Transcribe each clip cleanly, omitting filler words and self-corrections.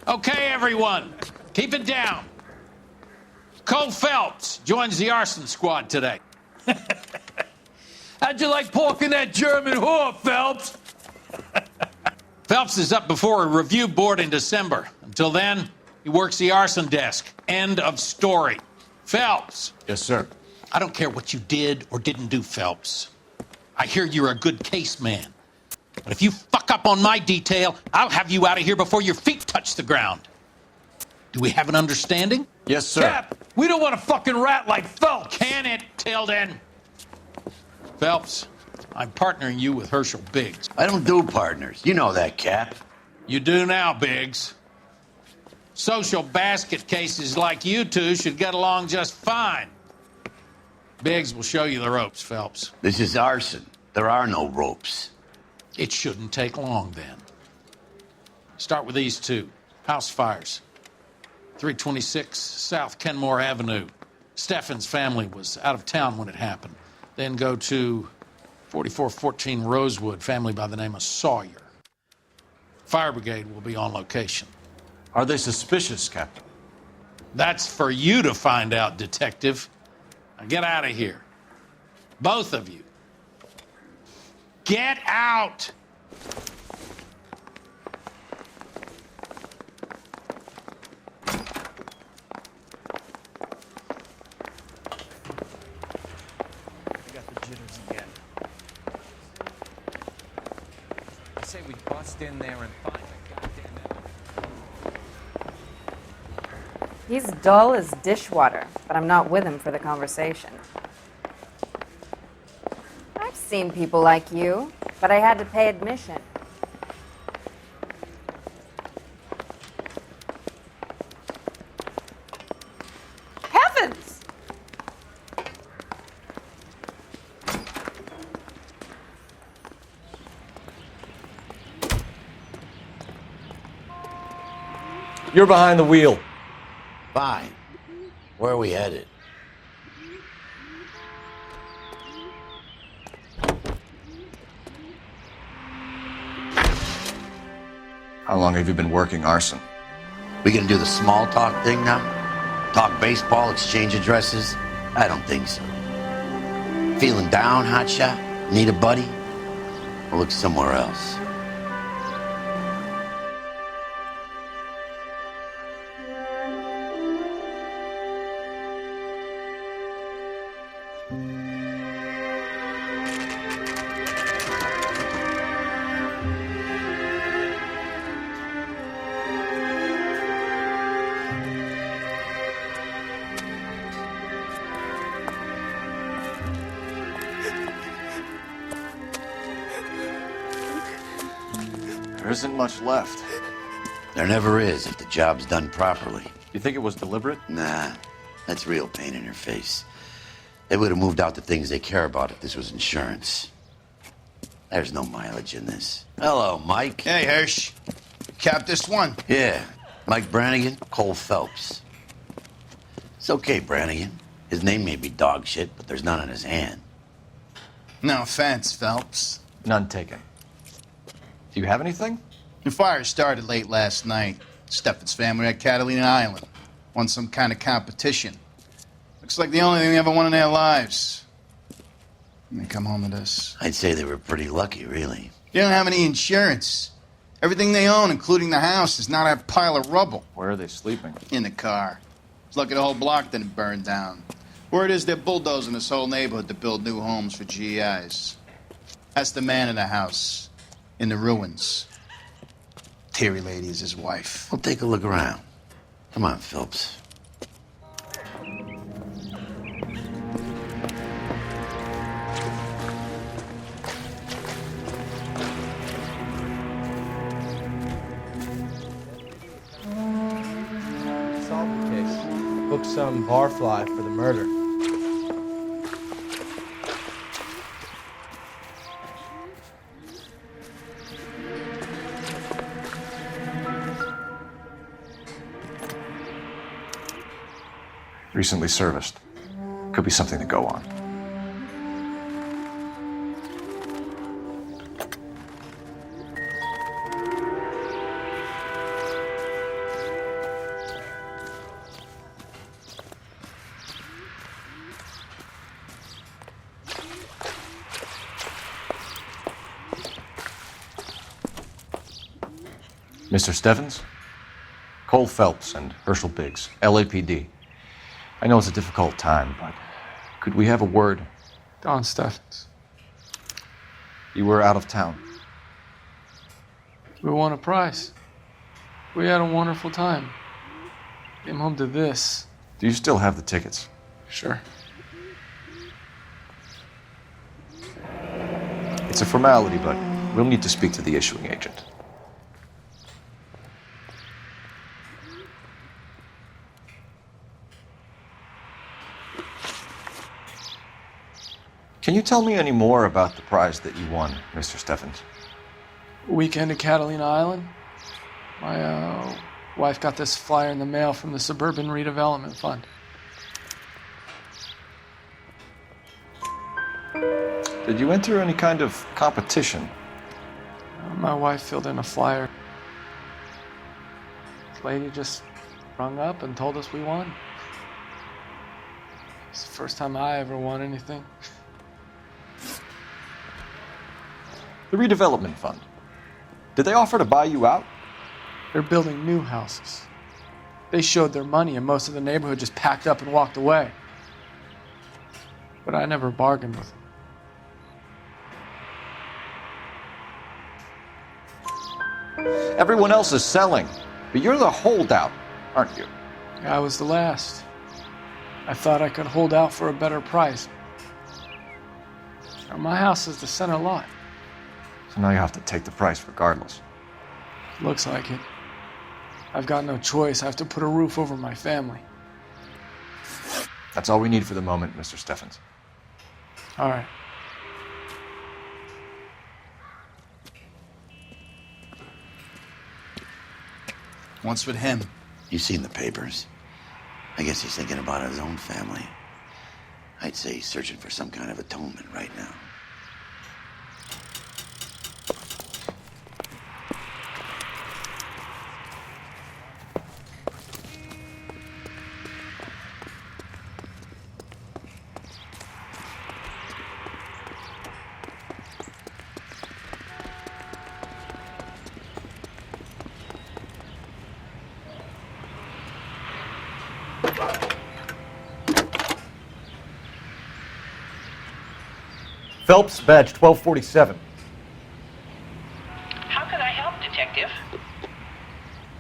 Okay, everyone, keep it down. Cole Phelps joins the arson squad today. How'd you like porking that German whore, Phelps? Phelps is up before a review board in December. Until then, he works the arson desk. End of story. Phelps. Yes, sir. I don't care what you did or didn't do, Phelps. I hear you're a good case man. But if you fuck up on my detail, I'll have you out of here before your feet touch the ground. Do we have an understanding? Yes, sir. Cap, we don't want a fucking rat like Phelps. Can it, Tilden? Phelps, I'm partnering you with Herschel Biggs. I don't do partners. You know that, Cap. You do now, Biggs. Social basket cases like you two should get along just fine. Biggs will show you the ropes, Phelps. This is arson. There are no ropes. It shouldn't take long, then. Start with these two. House fires. 326 South Kenmore Avenue. Steffen's family was out of town when it happened. Then go to 4414 Rosewood, family by the name of Sawyer. Fire brigade will be on location. Are they suspicious, Captain? That's for you to find out, detective. Now get out of here. Both of you. Get out! Say we bust in there and find the goddamn He's dull as dishwater, but I'm not with him for the conversation. I've seen people like you, but I had to pay admission. Heavens! You're behind the wheel. Fine. Where are we headed? How long have you been working arson? We gonna do the small talk thing now? Talk baseball, exchange addresses? I don't think so. Feeling down, hotshot? Need a buddy? Or look somewhere else? There isn't much left. There never is if the job's done properly. You think it was deliberate? Nah, that's real pain in your face. They would have moved out the things they care about if this was insurance. There's no mileage in this. Hello, Mike. Hey, Hirsch. Cap this one. Yeah, Mike Brannigan, Cole Phelps. It's okay, Brannigan. His name may be dog shit, but there's none on his hand. No offense, Phelps. None taken. Do you have anything? The fire started late last night. Steffen's family at Catalina Island. Won some kind of competition. Looks like the only thing they ever won in their lives. And they come home to this. I'd say they were pretty lucky, really. They don't have any insurance. Everything they own, including the house, is not a pile of rubble. Where are they sleeping? In the car. It's lucky the whole block didn't burn down. Word is they're bulldozing this whole neighborhood to build new homes for GIs. That's the man in the house. In the ruins. Terry lady is his wife. We'll take a look around. Come on, Phelps. Solve the case. Book some barfly for the murder. Recently serviced. Could be something to go on. Mr. Stevens? Cole Phelps and Herschel Biggs, LAPD. I know it's a difficult time, but could we have a word? Don Steffens. You were out of town. We won a prize. We had a wonderful time. Came home to this. Do you still have the tickets? Sure. It's a formality, but we'll need to speak to the issuing agent. Can you tell me any more about the prize that you won, Mr. Steffens? Weekend at Catalina Island. My wife got this flyer in the mail from the Suburban Redevelopment Fund. Did you enter any kind of competition? My wife filled in a flyer. This lady just rung up and told us we won. It's the first time I ever won anything. The redevelopment fund. Did they offer to buy you out? They're building new houses. They showed their money and most of the neighborhood just packed up and walked away. But I never bargained with them. Everyone else is selling, but you're the holdout, aren't you? I was the last. I thought I could hold out for a better price. Now, my house is the center lot. So now you have to take the price regardless. Looks like it. I've got no choice. I have to put a roof over my family. That's all we need for the moment, Mr. Steffens. All right. What's with him? You've seen the papers. I guess he's thinking about his own family. I'd say he's searching for some kind of atonement right now. Phelps, badge 1247. How can I help, Detective?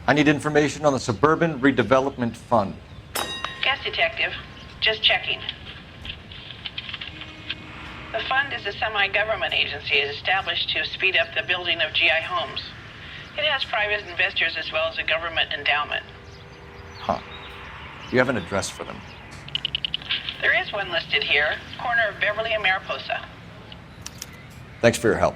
I need information on the Suburban Redevelopment Fund. Yes, Detective. Just checking. The fund is a semi-government agency established to speed up the building of GI homes. It has private investors as well as a government endowment. Huh. You have an address for them? There is one listed here, corner of Beverly and Mariposa. Thanks for your help.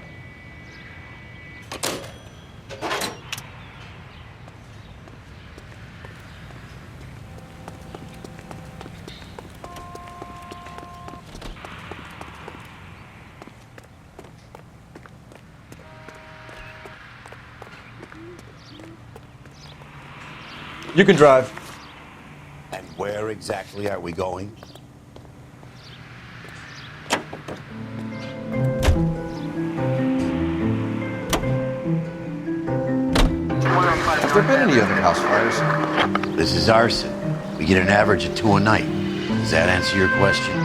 You can drive. And where exactly are we going? Have there been any other house fires? This is arson. We get an average of 2 a night. Does that answer your question?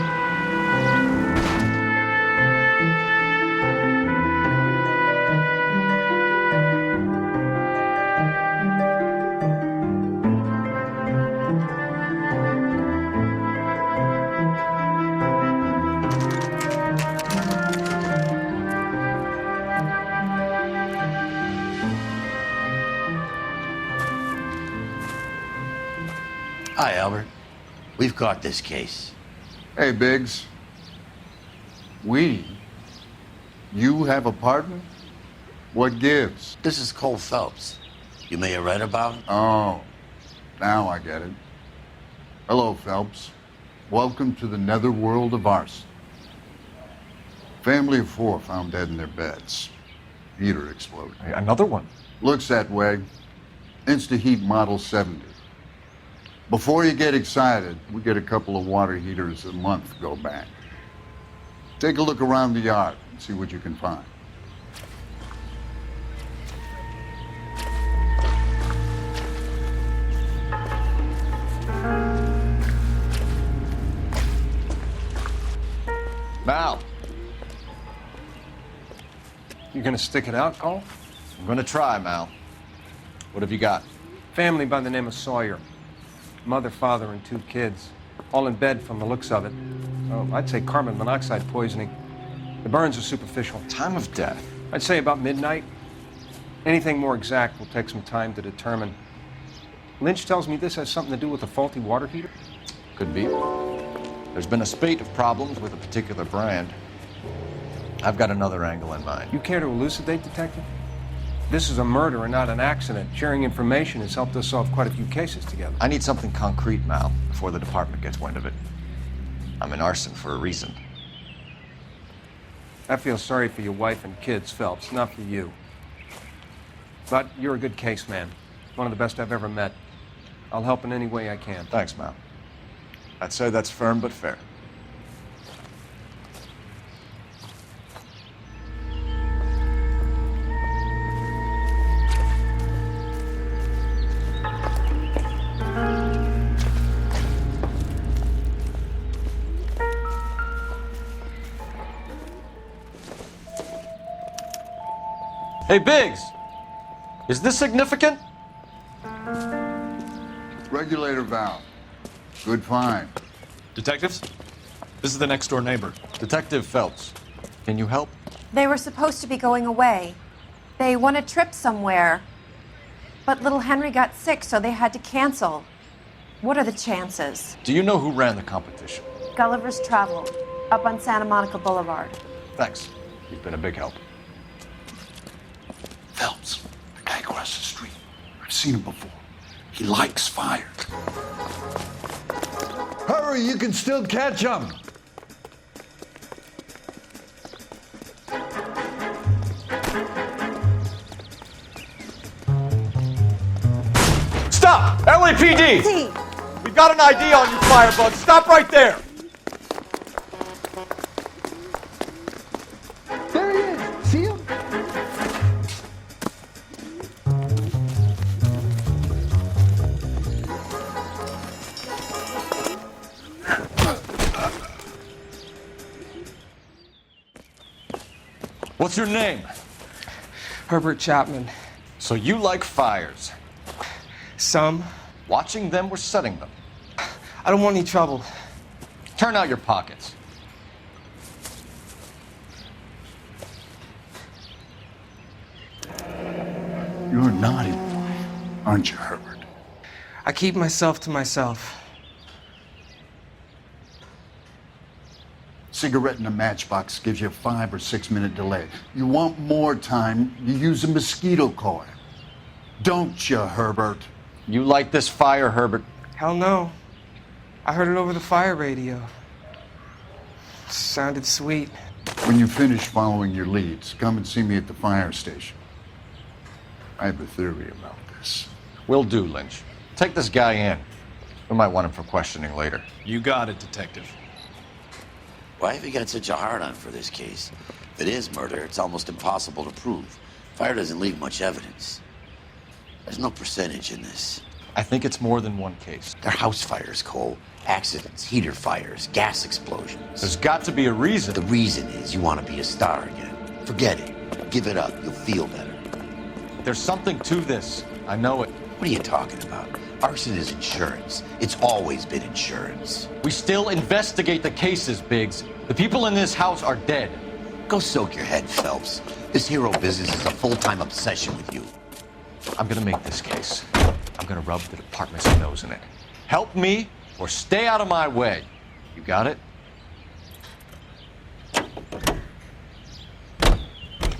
Hi, Albert. We've caught this case. Hey, Biggs. You have a partner? What gives? This is Cole Phelps. You may have read about him. Oh, now I get it. Hello, Phelps. Welcome to the netherworld of arson. Family of 4 found dead in their beds. Heater exploded. Hey, another one. Looks that way. Insta-Heat Model 70. Before you get excited, we get a couple of water heaters a month go back. Take a look around the yard and see what you can find. Mal, You gonna stick it out, Cole? I'm gonna try, Mal. What have you got? Family by the name of Sawyer. Mother, father, and 2 kids. All in bed from the looks of it. So I'd say carbon monoxide poisoning. The burns are superficial. Time of death. I'd say about midnight. Anything more exact will take some time to determine. Lynch tells me this has something to do with a faulty water heater. Could be. There's been a spate of problems with a particular brand. I've got another angle in mind. You care to elucidate, Detective? This is a murder and not an accident. Sharing information has helped us solve quite a few cases together. I need something concrete, Mal, before the department gets wind of it. I'm in arson for a reason. I feel sorry for your wife and kids, Phelps, not for you. But you're a good case man. One of the best I've ever met. I'll help in any way I can. Thanks, Mal. I'd say that's firm but fair. Hey, Biggs! Is this significant? Regulator valve. Good find. Detectives? This is the next door neighbor. Detective Phelps, can you help? They were supposed to be going away. They won a trip somewhere. But little Henry got sick, so they had to cancel. What are the chances? Do you know who ran the competition? Gulliver's Travel, up on Santa Monica Boulevard. Thanks. You've been a big help. Phelps, the guy across the street. I've seen him before. He likes fire. Hurry, you can still catch him. Stop! LAPD! See, We've got an ID on you, firebug. Stop right there! There he is. See him? What's your name? Herbert Chapman. So you like fires. Some. Watching them or setting them? I don't want any trouble. Turn out your pockets. You're a naughty boy, aren't you, Herbert? I keep myself to myself. Cigarette in a matchbox gives you a 5 or 6 minute delay. You want more time, you use a mosquito coil. Don't you, Herbert? You like this fire, Herbert? Hell no. I heard it over the fire radio. Sounded sweet. When you finish following your leads, come and see me at the fire station. I have a theory about this. Will do, Lynch. Take this guy in. We might want him for questioning later. You got it, Detective. Why have you got such a hard-on for this case? If it is murder, it's almost impossible to prove. Fire doesn't leave much evidence. There's no percentage in this. I think it's more than one case. They're house fires, Cole. Accidents, heater fires, gas explosions. There's got to be a reason. The reason is you want to be a star again. Forget it. Give it up. You'll feel better. There's something to this. I know it. What are you talking about? Arson is insurance. It's always been insurance. We still investigate the cases, Biggs. The people in this house are dead. Go soak your head, Phelps. This hero business is a full-time obsession with you. I'm gonna make this case. I'm gonna rub the department's nose in it. Help me or stay out of my way. You got it?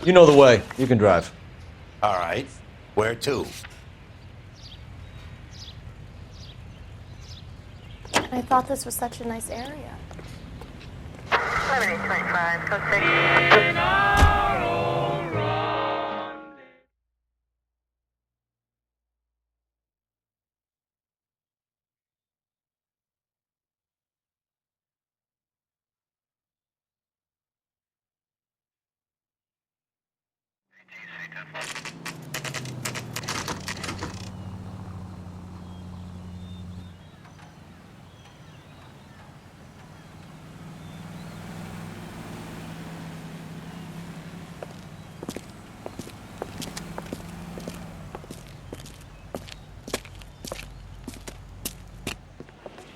You know the way. You can drive. All right. Where to? I thought this was such a nice area. 11:25, code 6.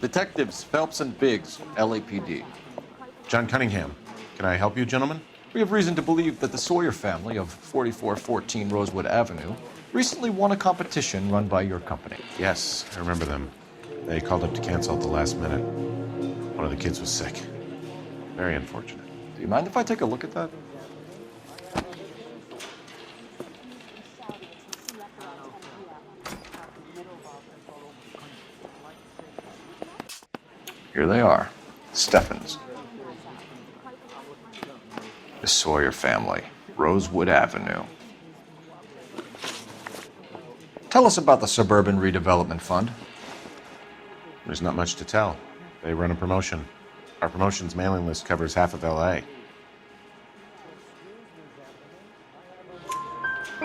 Detectives Phelps and Biggs, LAPD. John Cunningham. Can I help you, gentlemen? We have reason to believe that the Sawyer family of 4414 Rosewood Avenue recently won a competition run by your company. Yes, I remember them. They called up to cancel at the last minute. One of the kids was sick. Very unfortunate. Do you mind if I take a look at that? Here they are. Steffens. The Sawyer family, Rosewood Avenue. Tell us about the Suburban Redevelopment Fund. There's not much to tell. They run a promotion. Our promotion's mailing list covers half of L.A.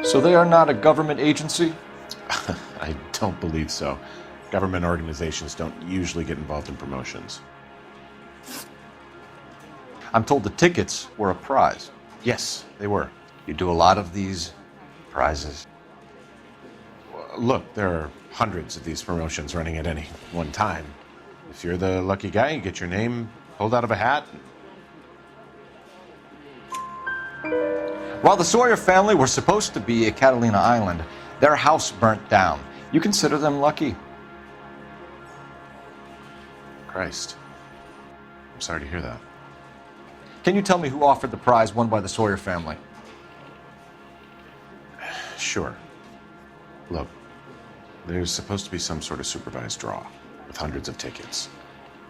So they are not a government agency? I don't believe so. Government organizations don't usually get involved in promotions. I'm told the tickets were a prize. Yes, they were. You do a lot of these prizes. Look, there are hundreds of these promotions running at any one time. If you're the lucky guy, you get your name pulled out of a hat. While the Sawyer family were supposed to be at Catalina Island, their house burnt down. You consider them lucky? Christ. I'm sorry to hear that. Can you tell me who offered the prize won by the Sawyer family? Sure. Look, there's supposed to be some sort of supervised draw with hundreds of tickets.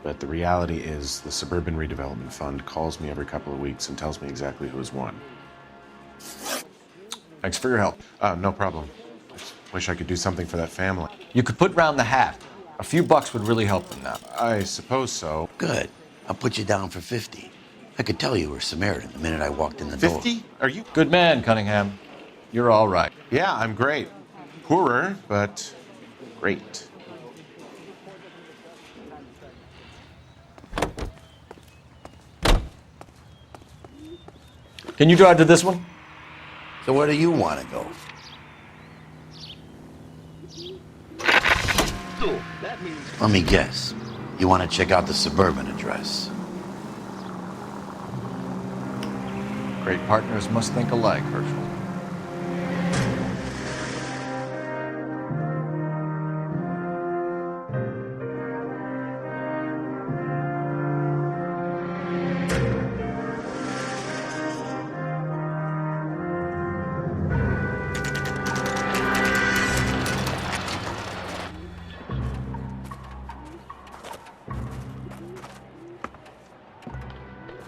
But the reality is the Suburban Redevelopment Fund calls me every couple of weeks and tells me exactly who has won. Thanks for your help. No problem. Just wish I could do something for that family. You could put round the hat. A few bucks would really help them now. I suppose so. Good. I'll put you down for 50. I could tell you were Samaritan the minute I walked in the door. 50? Are you? Good man, Cunningham. You're all right. Yeah, I'm great. Poorer, but great. Can you drive to this one? So where do you want to go? Let me guess. You want to check out the Suburban address. Great partners must think alike, Herschel.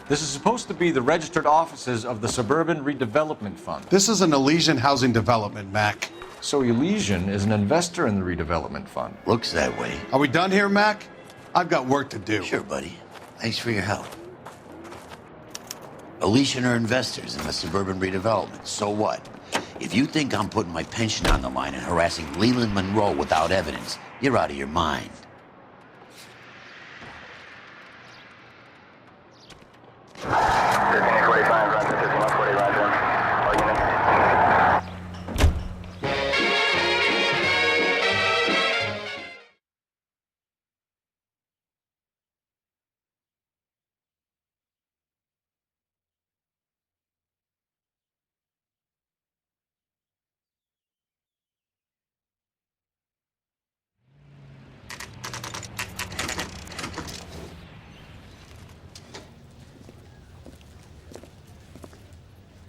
This is supposed to be the registered offices of the Suburban Redevelopment Fund. This is an Elysian housing development, Mac. So Elysian is an investor in the redevelopment fund. Looks that way. Are we done here, Mac? I've got work to do. Sure, buddy. Thanks for your help. Elysian are investors in the Suburban Redevelopment. So what? If you think I'm putting my pension on the line and harassing Leland Monroe without evidence, you're out of your mind.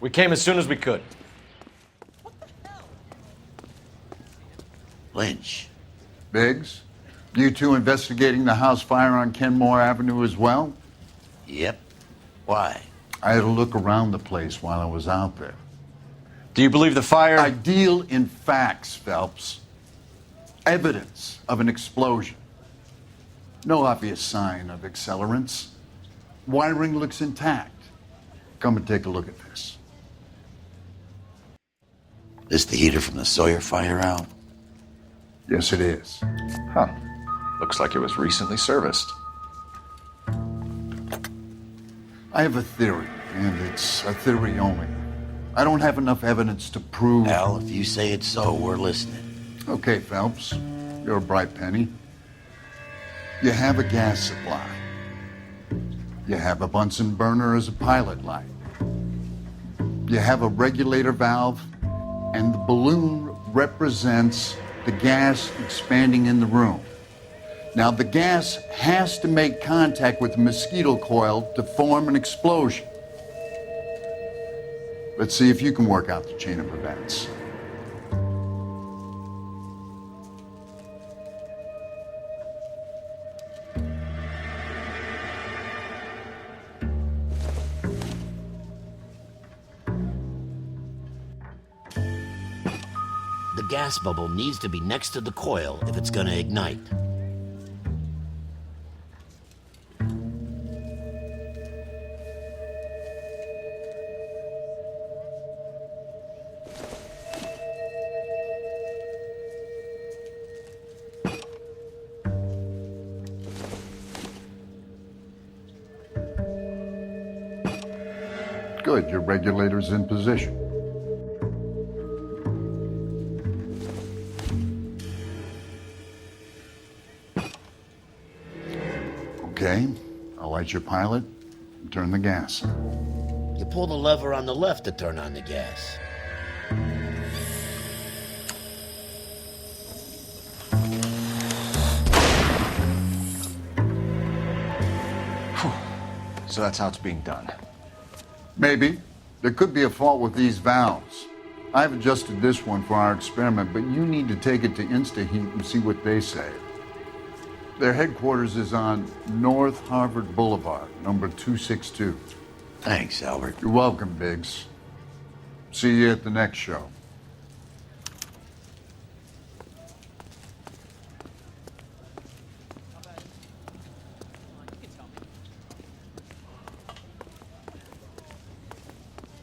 We came as soon as we could. Lynch. Biggs, you two investigating the house fire on Kenmore Avenue as well? Yep. Why? I had a look around the place while I was out there. Do you believe the fire? I deal in facts, Phelps. Evidence of an explosion. No obvious sign of accelerants. Wiring looks intact. Come and take a look at this. This the heater from the Sawyer fire out? Yes, it is. Huh. Looks like it was recently serviced. I have a theory, and it's a theory only. I don't have enough evidence to prove... Al, if you say it's so, we're listening. Okay, Phelps. You're a bright penny. You have a gas supply. You have a Bunsen burner as a pilot light. You have a regulator valve, and the balloon represents the gas expanding in the room. Now, the gas has to make contact with the mosquito coil to form an explosion. Let's see if you can work out the chain of events. The gas bubble needs to be next to the coil if it's gonna ignite. Good, your regulator's in position. Okay, I'll light your pilot and turn the gas on. You pull the lever on the left to turn on the gas. So that's how it's being done. Maybe. There could be a fault with these valves. I've adjusted this one for our experiment, but you need to take it to InstaHeat and see what they say. Their headquarters is on North Harvard Boulevard, number 262. Thanks, Albert. You're welcome, Biggs. See you at the next show.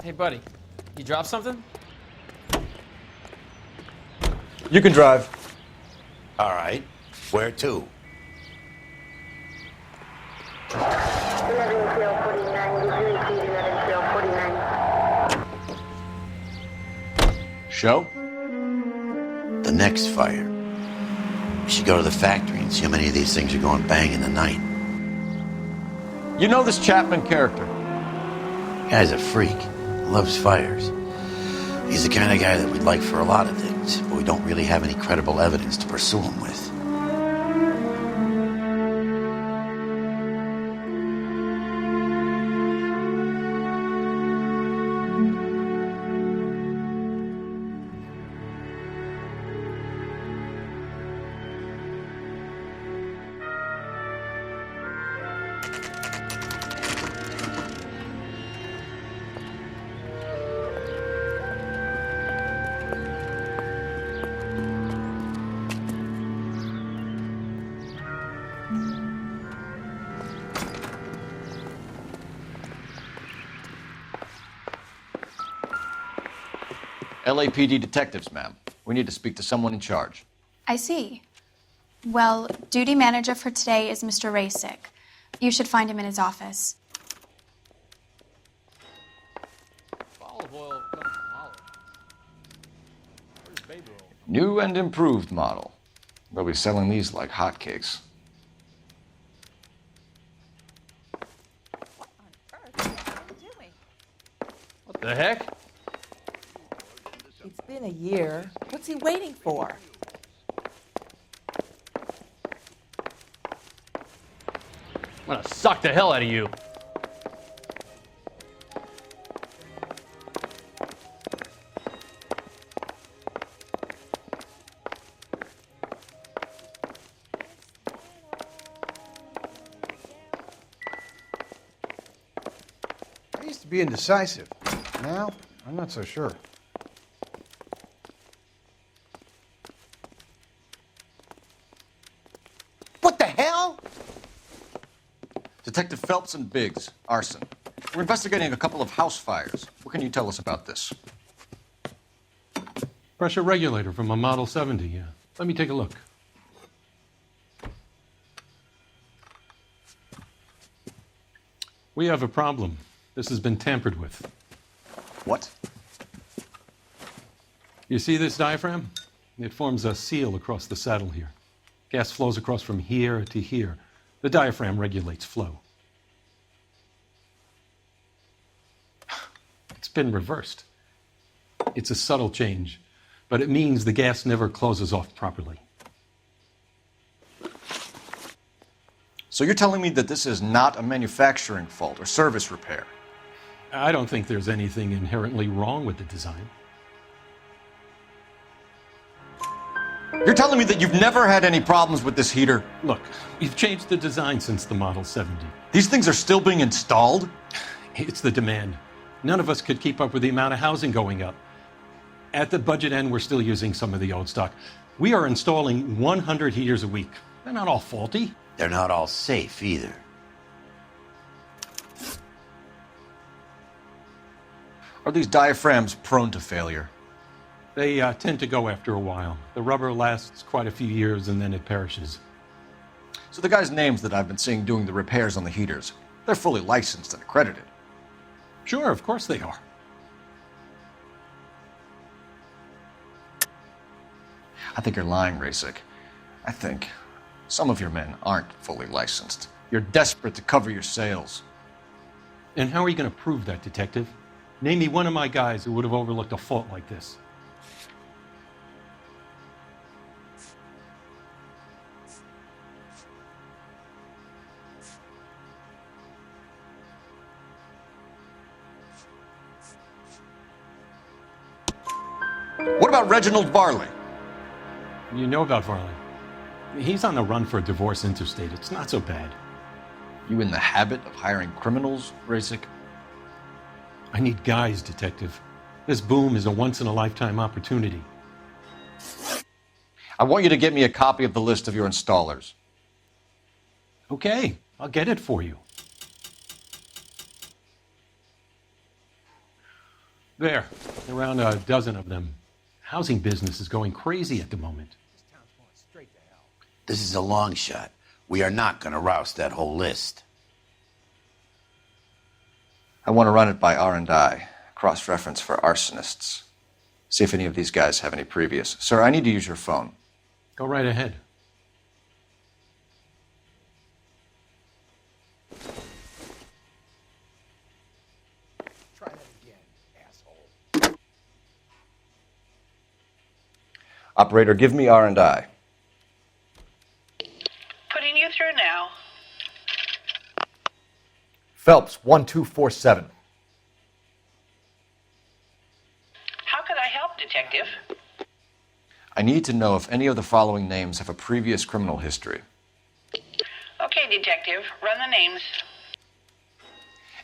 Hey, buddy, you dropped something? You can drive. All right. Where to? Show? The next fire. We should go to the factory and see how many of these things are going bang in the night. You know this Chapman character? Guy's a freak. Loves fires. He's the kind of guy that we'd like for a lot of things, but we don't really have any credible evidence to pursue him with. LAPD detectives, ma'am. We need to speak to someone in charge. I see. Well, duty manager for today is Mr. Rasick. You should find him in his office. Olive oil comes from Holland. Where's baby oil? New and improved model. They'll be selling these like hotcakes. What the heck? It's been a year. What's he waiting for? I'm gonna suck the hell out of you. I used to be indecisive. Now, I'm not so sure. What the hell? Detective Phelps and Biggs, arson. We're investigating a couple of house fires. What can you tell us about this? Pressure regulator from a Model 70, yeah. Let me take a look. We have a problem. This has been tampered with. What? You see this diaphragm? It forms a seal across the saddle here. Gas flows across from here to here. The diaphragm regulates flow. It's been reversed. It's a subtle change, but it means the gas never closes off properly. So you're telling me that this is not a manufacturing fault or service repair? I don't think there's anything inherently wrong with the design. You're telling me that you've never had any problems with this heater? Look, we've changed the design since the Model 70. These things are still being installed? It's the demand. None of us could keep up with the amount of housing going up. At the budget end, we're still using some of the old stock. We are installing 100 heaters a week. They're not all faulty. They're not all safe either. Are these diaphragms prone to failure? They tend to go after a while. The rubber lasts quite a few years and then it perishes. So the guys' names that I've been seeing doing the repairs on the heaters, they're fully licensed and accredited. Sure, of course they are. I think you're lying, Rasik. I think some of your men aren't fully licensed. You're desperate to cover your sales. And how are you going to prove that, Detective? Name me one of my guys who would have overlooked a fault like this. What about Reginald Varley? You know about Varley. He's on the run for a divorce interstate. It's not so bad. You in the habit of hiring criminals, Rasik? I need guys, Detective. This boom is a once-in-a-lifetime opportunity. I want you to get me a copy of the list of your installers. Okay, I'll get it for you. There, around a dozen of them. Housing business is going crazy at the moment. This is a long shot. We are not going to roust that whole list. I want to run it by R&I, cross-reference for arsonists. See if any of these guys have any previous. Sir, I need to use your phone. Go right ahead. Try that again, asshole. Operator, give me R&I. Putting you through now. Phelps, 1247. How could I help, Detective? I need to know if any of the following names have a previous criminal history. Okay, Detective, run the names.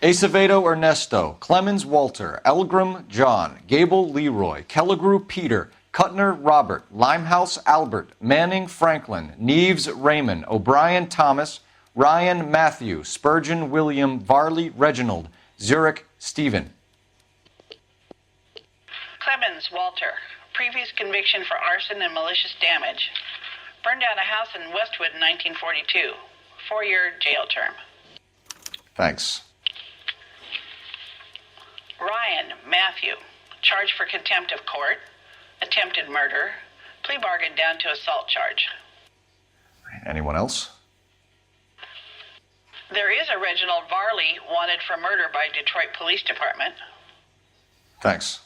Acevedo Ernesto, Clemens Walter, Elgram John, Gable Leroy, Kelligrew Peter, Cutner Robert, Limehouse Albert, Manning Franklin, Neves Raymond, O'Brien Thomas, Ryan Matthew, Spurgeon William, Varley Reginald, Zurich Stephen. Clemens Walter. Previous conviction for arson and malicious damage. Burned down a house in Westwood in 1942. 4-year jail term. Thanks. Ryan Matthew. Charged for contempt of court. Attempted murder. Plea bargain down to assault charge. Anyone else? There is a Reginald Varley wanted for murder by Detroit Police Department. Thanks.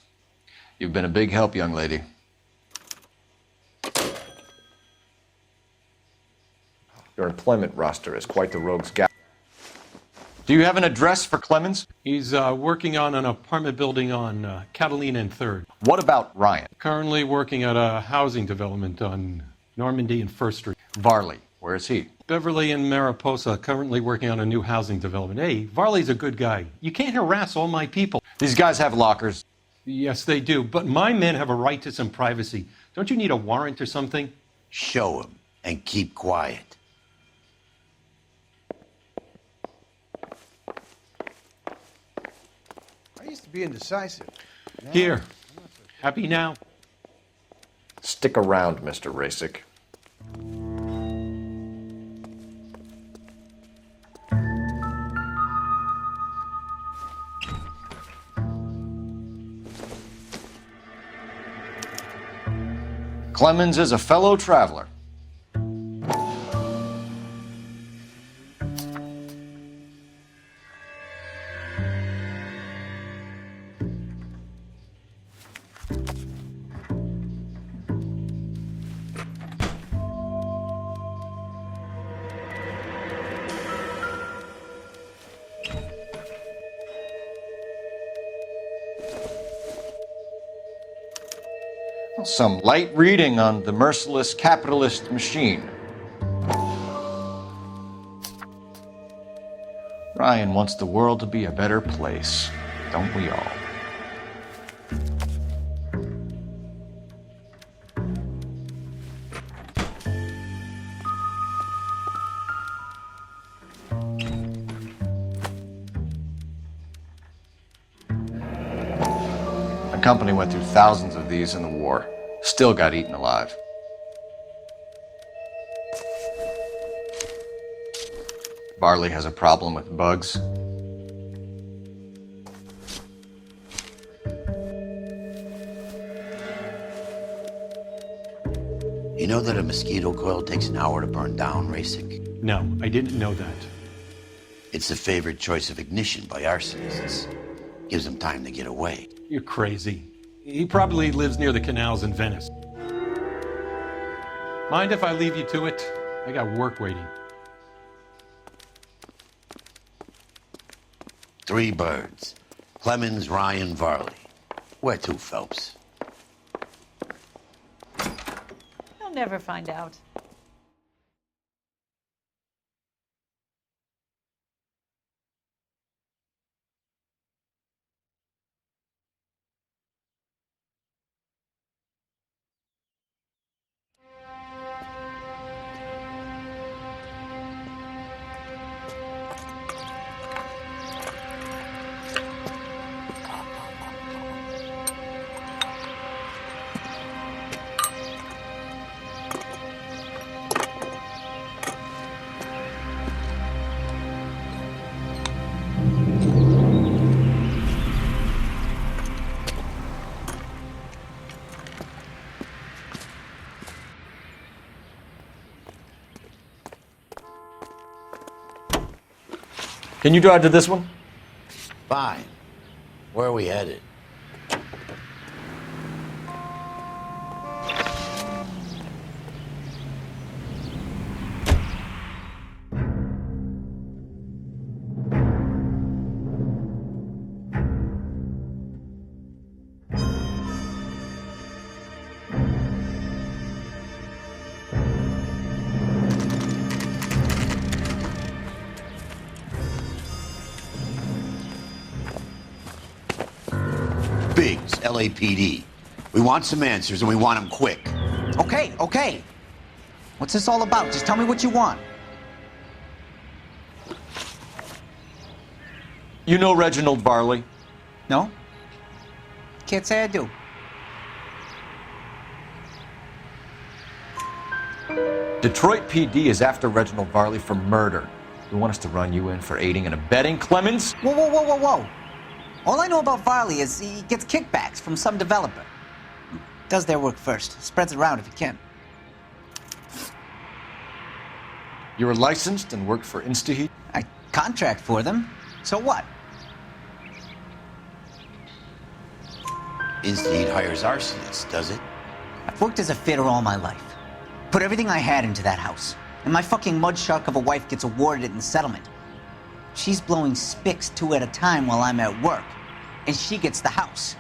You've been a big help, young lady. Your employment roster is quite the rogue's gallery. Do you have an address for Clemens? He's working on an apartment building on Catalina and 3rd. What about Ryan? Currently working at a housing development on Normandy and 1st Street. Varley, where is he? Beverly and Mariposa, currently working on a new housing development. Hey, Varley's a good guy. You can't harass all my people. These guys have lockers. Yes, they do, but my men have a right to some privacy. Don't you need a warrant or something? Show him and keep quiet. I used to be indecisive. Now, Here. Happy now? Stick around, Mr. Rasik. Clemens is a fellow traveler. some light reading on the merciless capitalist machine. Ryan wants the world to be a better place, don't we all? The company went through thousands of these in the war. Still got eaten alive. Barley has a problem with bugs. You know that a mosquito coil takes an hour to burn down, Rasic? No, I didn't know that. It's the favorite choice of ignition by arsonists. Gives them time to get away. You're crazy. He probably lives near the canals in Venice. Mind if I leave you to it? I got work waiting. 3 birds. Clemens, Ryan, Varley. Where to, Phelps? You'll never find out. Can you drive to this one? Fine. Where are we headed? Biggs, LAPD. We want some answers and we want them quick. Okay. What's this all about? Just tell me what you want. You know Reginald Barley? No? Can't say I do. Detroit PD is after Reginald Barley for murder. You want us to run you in for aiding and abetting, Clemens? Whoa. All I know about Varley is he gets kickbacks from some developer. Does their work first. Spreads it around if he can. You were licensed and worked for InstaHeat? I contract for them. So what? InstaHeat hires arsonists, does it? I've worked as a fitter all my life. Put everything I had into that house. And my fucking mud shark of a wife gets awarded it in settlement. She's blowing spics 2 at a time while I'm at work. And she gets the house.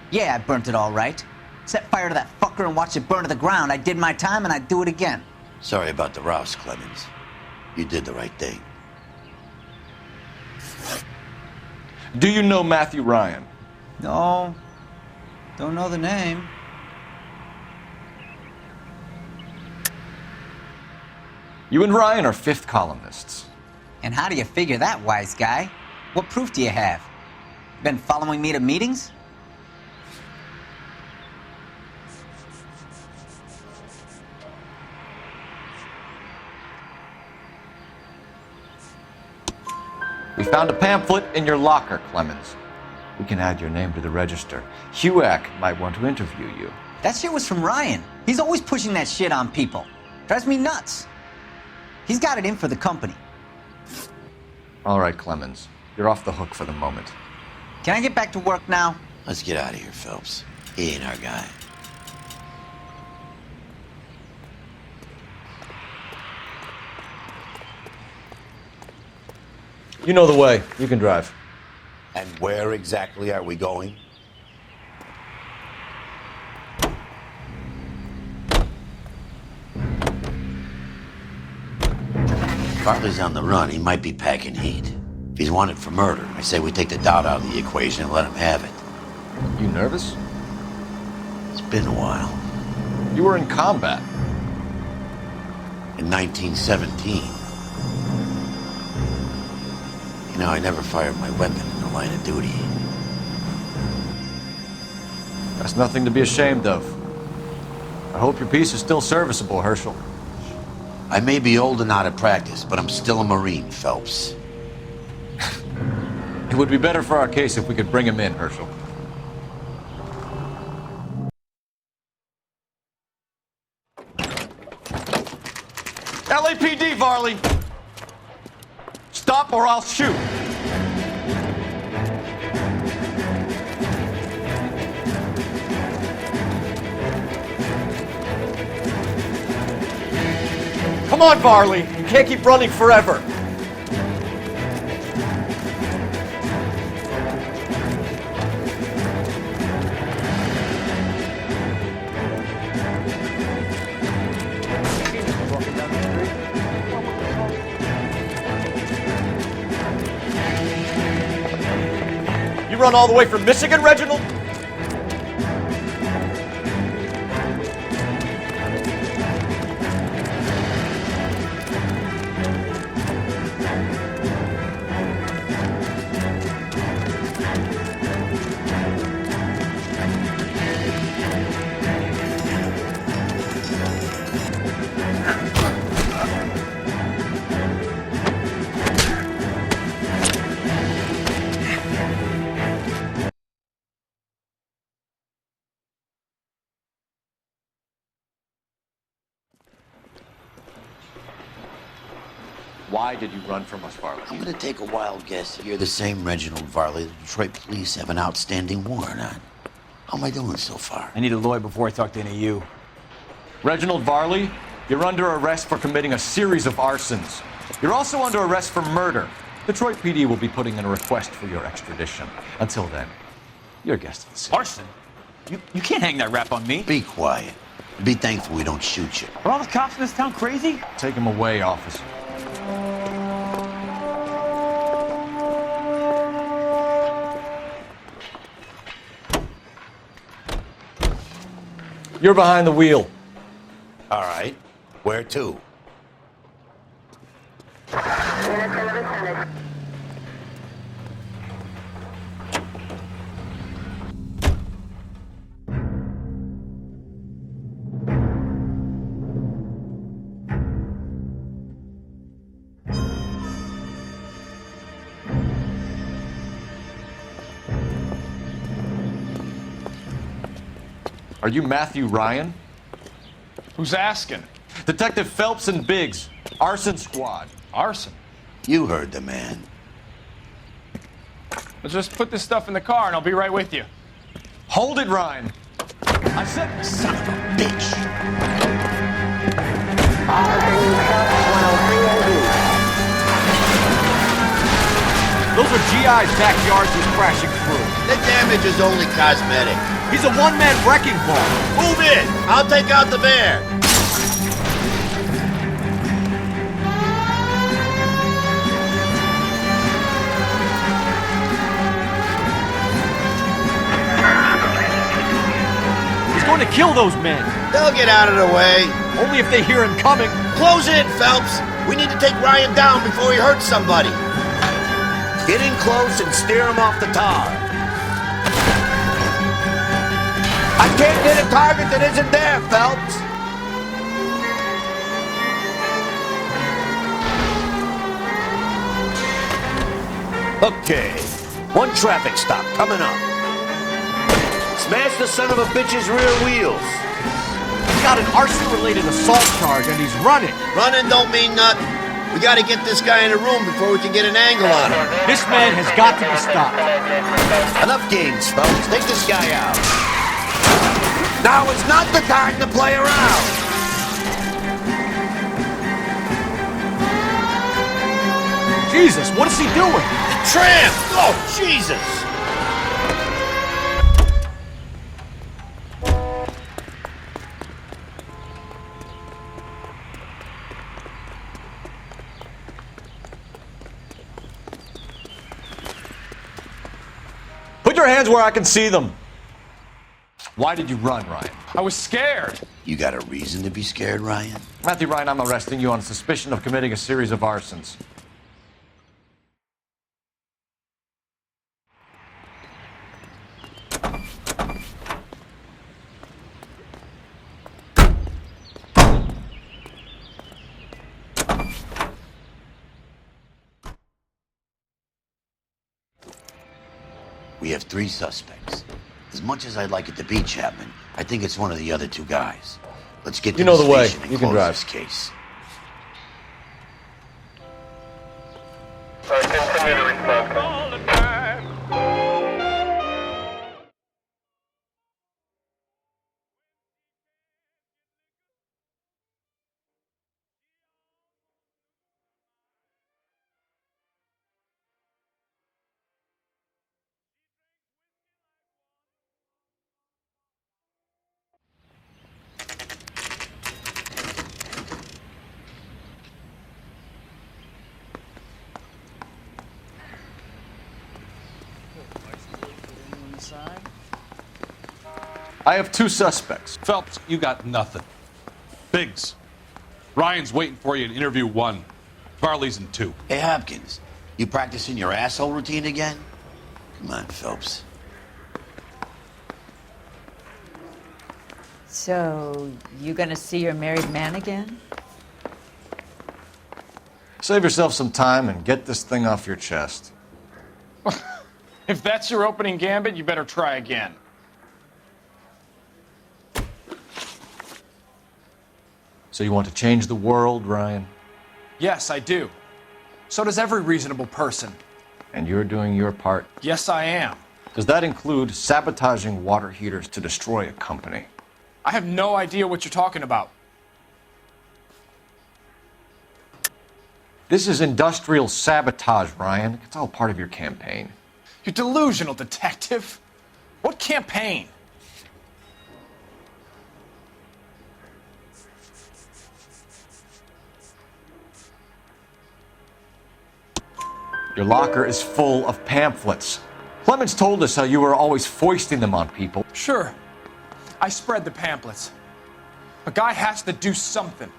Yeah, I burnt it all right. Set fire to that fucker and watched it burn to the ground. I did my time and I'd do it again. Sorry about the rouse, Clemens. You did the right thing. Do you know Matthew Ryan? No. Don't know the name. You and Ryan are fifth columnists. And how do you figure that, wise guy? What proof do you have? Been following me to meetings? We found a pamphlet in your locker, Clemens. We can add your name to the register. HUAC might want to interview you. That shit was from Ryan. He's always pushing that shit on people. Drives me nuts. He's got it in for the company. All right, Clemens. You're off the hook for the moment. Can I get back to work now? Let's get out of here, Phelps. He ain't our guy. You know the way. You can drive. And where exactly are we going? Farley's on the run. He might be packing heat. If he's wanted for murder, I say we take the doubt out of the equation and let him have it. You nervous? It's been a while. You were in combat. In 1917. You know, I never fired my weapon in the line of duty. That's nothing to be ashamed of. I hope your piece is still serviceable, Herschel. I may be old and out of practice, but I'm still a Marine, Phelps. It would be better for our case if we could bring him in, Herschel. LAPD, Varley! Stop or I'll shoot! Come on, Varley! You can't keep running forever! You run all the way from Michigan, Reginald? Why did you run from us, Varley? I'm gonna take a wild guess that you're the same Reginald Varley the Detroit police have an outstanding warrant on. How am I doing so far? I need a lawyer before I talk to any of you. Reginald Varley, you're under arrest for committing a series of arsons. You're also under arrest for murder. Detroit PD will be putting in a request for your extradition. Until then, you're a guest of the city. Arson? You can't hang that rap on me. Be quiet. Be thankful we don't shoot you. Are all the cops in this town crazy? Take him away, officer. You're behind the wheel. All right. Where to? Are you Matthew Ryan? Who's asking? Detective Phelps and Biggs, arson squad. Arson? You heard the man. Let's just put this stuff in the car and I'll be right with you. Hold it, Ryan. I said, son of a bitch. Those are GI's backyards he's crashing through. The damage is only cosmetic. He's a one-man wrecking ball. Move in. I'll take out the van. He's going to kill those men. They'll get out of the way. Only if they hear him coming. Close in, Phelps. We need to take Ryan down before he hurts somebody. Get in close and steer him off the tar. I can't hit a target that isn't there, Phelps. Okay. One traffic stop coming up. Smash the son of a bitch's rear wheels. He's got an arson-related assault charge and he's running. Running don't mean nothing. We gotta get this guy in a room before we can get an angle on him. This man has got to be stopped. Enough games, folks. Take this guy out. Now is not the time to play around. Jesus, what is he doing? Tramp! Oh, Jesus! your hands where I can see them. Why did you run, Ryan? I was scared. You got a reason to be scared, Ryan? Matthew Ryan, I'm arresting you on suspicion of committing a series of arsons. We have 3 suspects. As much as I'd like it to be Chapman, I think it's one of the other 2 guys. Let's get to You know the way. station and You can close drive. this case. I have 2 suspects. Phelps, you got nothing. Biggs, Ryan's waiting for you in interview 1. Varley's in 2. Hey, Hopkins, you practicing your asshole routine again? Come on, Phelps. So, you gonna see your married man again? Save yourself some time and get this thing off your chest. If that's your opening gambit, you better try again. So you want to change the world, Ryan? Yes, I do. So does every reasonable person. And you're doing your part? Yes, I am. Does that include sabotaging water heaters to destroy a company? I have no idea what you're talking about. This is industrial sabotage, Ryan. It's all part of your campaign. You're delusional, detective. What campaign? Your locker is full of pamphlets. Clemens told us how you were always foisting them on people. Sure. I spread the pamphlets. A guy has to do something.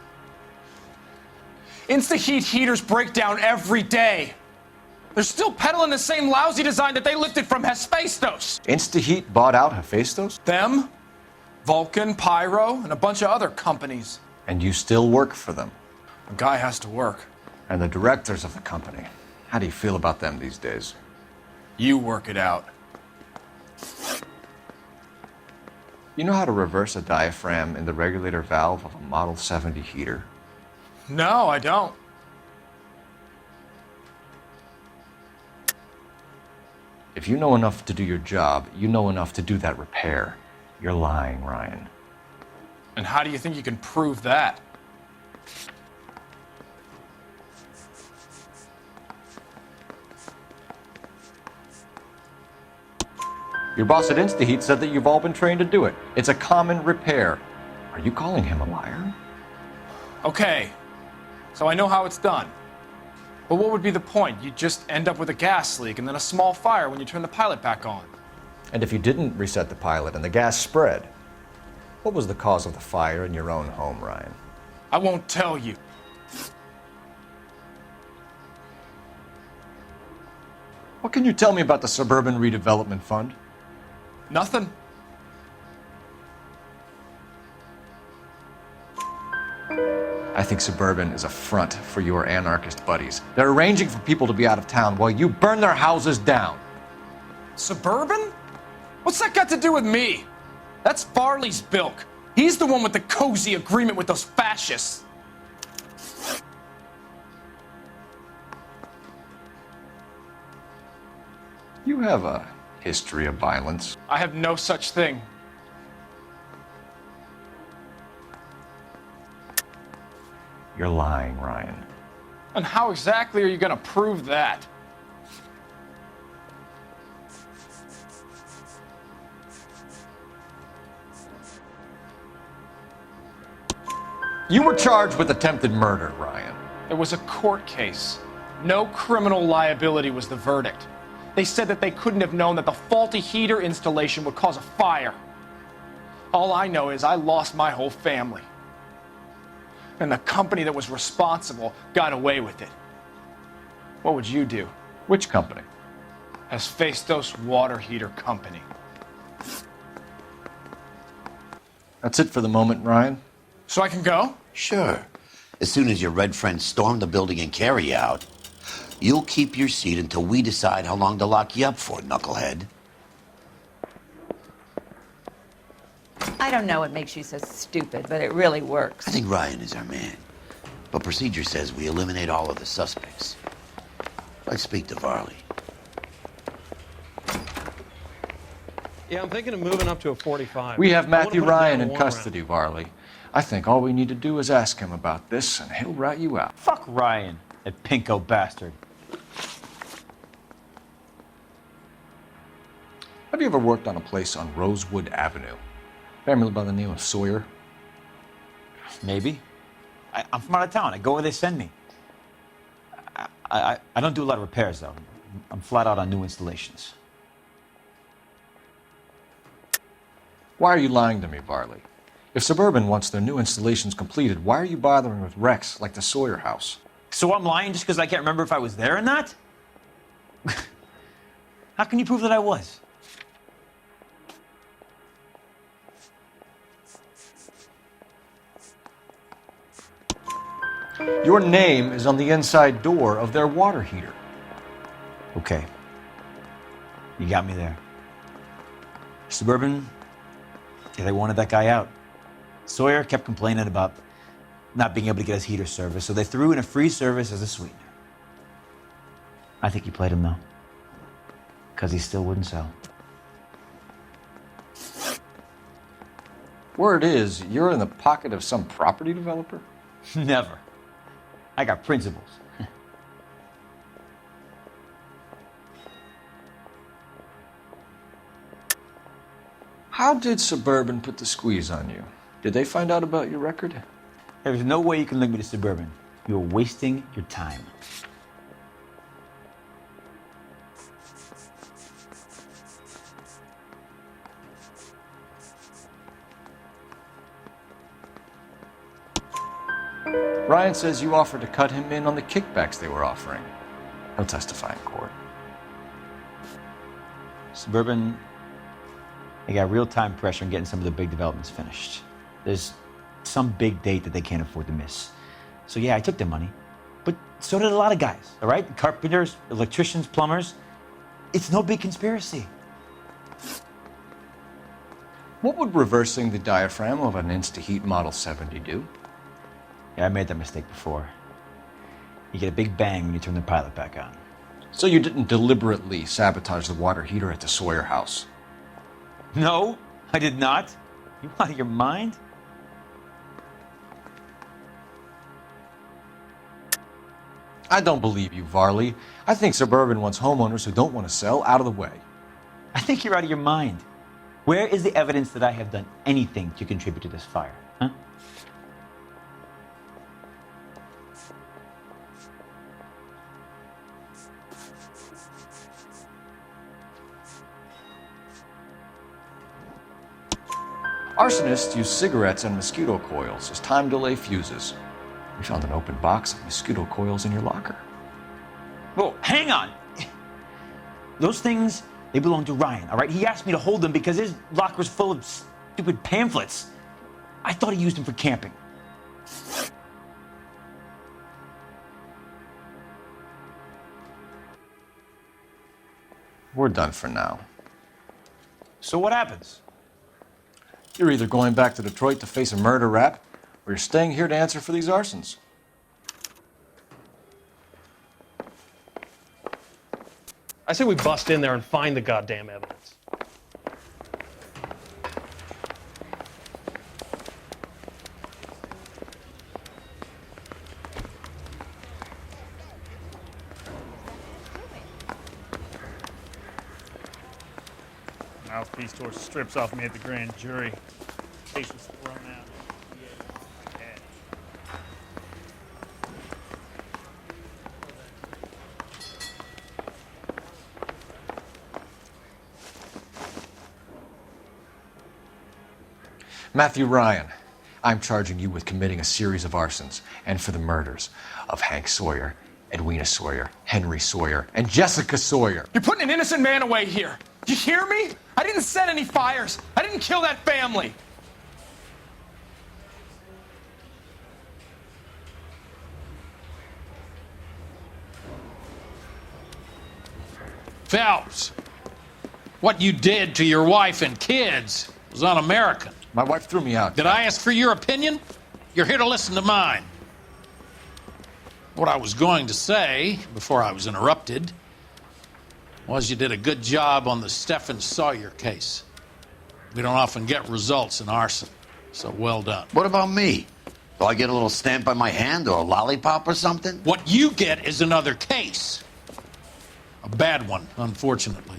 Insta-heat heaters break down every day. They're still peddling the same lousy design that they lifted from Hephaestus. Insta-Heat bought out Hephaestus? Them, Vulcan, Pyro, and a bunch of other companies. And you still work for them. A guy has to work. And the directors of the company. How do you feel about them these days? You work it out. You know how to reverse a diaphragm in the regulator valve of a Model 70 heater? No, I don't. If you know enough to do your job, you know enough to do that repair. You're lying, Ryan. And how do you think you can prove that? Your boss at InstaHeat said that you've all been trained to do it. It's a common repair. Are you calling him a liar? Okay, so I know how it's done. But what would be the point? You'd just end up with a gas leak and then a small fire when you turn the pilot back on. And if you didn't reset the pilot and the gas spread, what was the cause of the fire in your own home, Ryan? I won't tell you. What can you tell me about the Suburban Redevelopment Fund? Nothing. I think Suburban is a front for your anarchist buddies. They're arranging for people to be out of town while you burn their houses down. Suburban? What's that got to do with me? That's Farley's bilk. He's the one with the cozy agreement with those fascists. You have a history of violence. I have no such thing. You're lying, Ryan. And how exactly are you going to prove that? You were charged with attempted murder, Ryan. It was a court case. No criminal liability was the verdict. They said that they couldn't have known that the faulty heater installation would cause a fire. All I know is I lost my whole family. And the company that was responsible got away with it. What would you do? Which company? Hephaestus Water Heater Company. That's it for the moment, Ryan. So I can go? Sure. As soon as your red friends storm the building and carry you out, you'll keep your seat until we decide how long to lock you up for, knucklehead. I don't know what makes you so stupid, but it really works. I think Ryan is our man. But procedure says we eliminate all of the suspects. Let's speak to Varley. Yeah, I'm thinking of moving up to a 45. We have I wanna Matthew put it down Ryan a in warm custody, Varley. I think all we need to do is ask him about this, and he'll rat you out. Fuck Ryan, that pinko bastard. Have you ever worked on a place on Rosewood Avenue? Family by the name of Sawyer? Maybe. I'm from out of town. I go where they send me. I don't do a lot of repairs, though. I'm flat out on new installations. Why are you lying to me, Varley? If Suburban wants their new installations completed, why are you bothering with wrecks like the Sawyer house? So I'm lying just because I can't remember if I was there or not? How can you prove that I was? Your name is on the inside door of their water heater. Okay. You got me there. Suburban, yeah, they wanted that guy out. Sawyer kept complaining about not being able to get his heater service, so they threw in a free service as a sweetener. I think he played him, though, because he still wouldn't sell. Word is, you're in the pocket of some property developer? Never. I got principles. How did Suburban put the squeeze on you? Did they find out about your record? There's no way you can link me to Suburban. You're wasting your time. Ryan says you offered to cut him in on the kickbacks they were offering. He'll testify in court. Suburban, they got real time pressure on getting some of the big developments finished. There's some big date that they can't afford to miss. So yeah, I took their money, but so did a lot of guys, all right? Carpenters, electricians, plumbers. It's no big conspiracy. What would reversing the diaphragm of an Insta-Heat Model 70 do? Yeah, I made that mistake before. You get a big bang when you turn the pilot back on. So you didn't deliberately sabotage the water heater at the Sawyer house? No, I did not. You out of your mind? I don't believe you, Varley. I think Suburban wants homeowners who don't want to sell out of the way. I think you're out of your mind. Where is the evidence that I have done anything to contribute to this fire? Huh? Arsonists use cigarettes and mosquito coils as time delay fuses. We found an open box of mosquito coils in your locker. Whoa, hang on! Those things, they belong to Ryan, all right? He asked me to hold them because his locker's full of stupid pamphlets. I thought he used them for camping. We're done for now. So what happens? You're either going back to Detroit to face a murder rap, or you're staying here to answer for these arsons. I say we bust in there and find the goddamn evidence. Mouthpiece tore strips off me at the grand jury. Case was thrown out. Matthew Ryan, I'm charging you with committing a series of arsons and for the murders of Hank Sawyer, Edwina Sawyer, Henry Sawyer, and Jessica Sawyer. You're putting an innocent man away here. You hear me? I didn't set any fires. I didn't kill that family. Phelps, what you did to your wife and kids was un-American. My wife threw me out. Did I ask for your opinion? You're here to listen to mine. What I was going to say, before I was interrupted, was you did a good job on the Stephen Sawyer case. We don't often get results in arson, so well done. What about me? Do I get a little stamp on my hand or a lollipop or something? What you get is another case. A bad one, unfortunately.